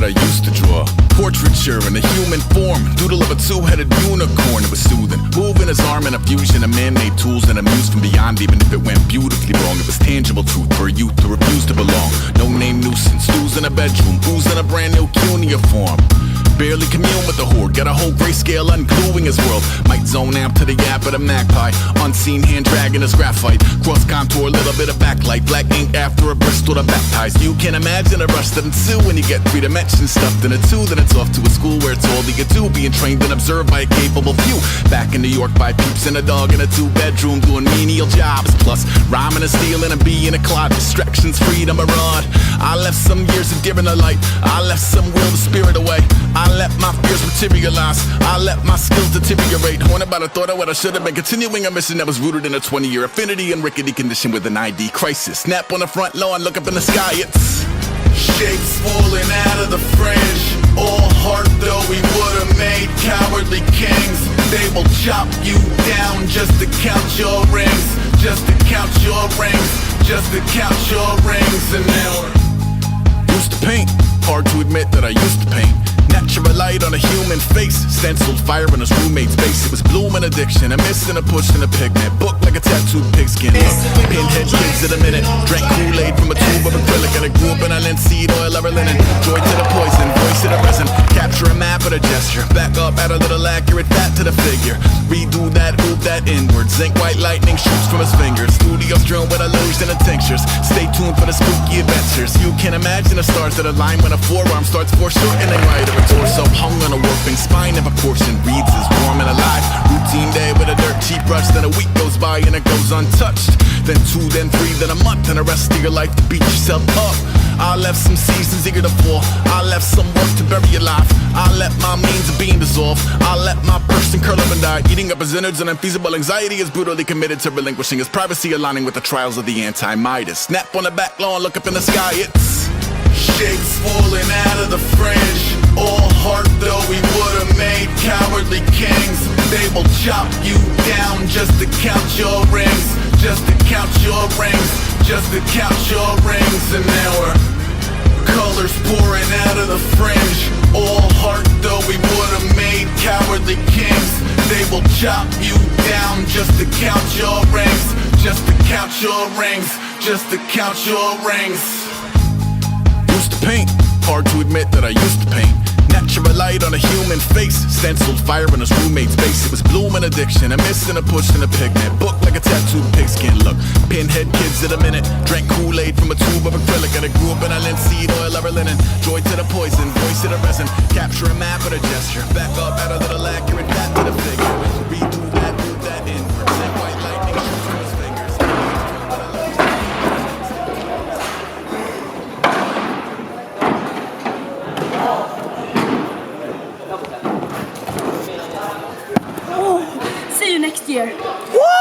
that I used to draw. Portraiture in a human form, doodle of a two-headed unicorn. It was soothing, moving his arm in a fusion of man-made tools and amused from beyond. Even if it went beautifully wrong, it was tangible truth for a youth to refuse to belong. No name nuisance, stews in a bedroom, booze in a brand new cuneiform. Barely commune with the horde, got a whole grayscale ungluing his world. Might zone amp to the yap of the magpie, unseen hand dragging his graphite. Cross contour, little bit of backlight, black ink after a Bristol to baptize. You can imagine the rush that ensue when you get 3 dimensions stuffed in a 2. Then it's off to a school where it's all you get to, being trained and observed by a capable few. Back in New York by peeps and a dog in a 2-bedroom doing menial jobs. Plus rhyming and stealing and being a clod, distractions, freedom, a rod. I left some years of deer in the light, I left some will the spirit away. I let my fears materialize, I let my skills deteriorate. Horned about a thought of what I should have been, continuing a mission that was rooted in a 20-year affinity and rickety condition with an ID crisis. Snap on the front lawn, look up in the sky, it's shapes falling out of the fringe. All heart though we would've made cowardly kings. They will chop you down just to count your rings, just to count your rings, just to count your rings. And now used to paint, hard to admit that I used to paint. Natural light on a human face, stenciled fire in his roommate's face. It was bloom and addiction, a miss and a push and a pigment. Book like a tattooed pigskin. Pinhead kids in a minute, drank Kool-Aid from a tube of acrylic. And I grew up in a linseed oil of linen. Joy to the poison, voice to the resin. Capture a map of a gesture, back up, add a little accurate fat to the figure. Redo that, move that inward. Zinc white lightning shoots from his fingers. Studio strewn with illusion and tinctures. Stay tuned for the spooky adventures. You can imagine the stars that align when a forearm starts foreshortening right of a torso hung on a warping spine. If a portion reads as warm and alive. Routine day with a dirt cheap brush. Then a week goes by and it goes untouched. Then 2, then 3, then a month, and the rest of your life to beat yourself up. I left some seasons eager to fall, I left some work to bury alive. I let my means of being dissolve, I let my person curl up and die. Eating up his innards and unfeasible anxiety is brutally committed to relinquishing his privacy, aligning with the trials of the anti-Midas. Snap on the back lawn, look up in the sky, it's shapes falling out of the fringe. All heart though we would've made cowardly kings. They will chop you down just to count your rings, just to count your rings, just to count your rings. And now we're colors pouring out of the fringe. All heart though we would've made cowardly kings. They will chop you down just to count your rings, just to count your rings, just to count your rings. Used to paint, hard to admit that I used to paint. Natural light on a human face, stenciled fire in his roommate's face. It was bloom and addiction, a miss and a push and a pigment. Book like a tattooed pigskin. Look, pinhead kids in a minute, drank Kool-Aid from a tube of acrylic. And I grew up in a linseed oil of linen. Joy to the poison, voice to the resin. Capture a map of a gesture, back up, add a little accurate fat to the figure. Redo that, move that inward. Zinc white lightning shoots from his fingers. See you next year. Woo!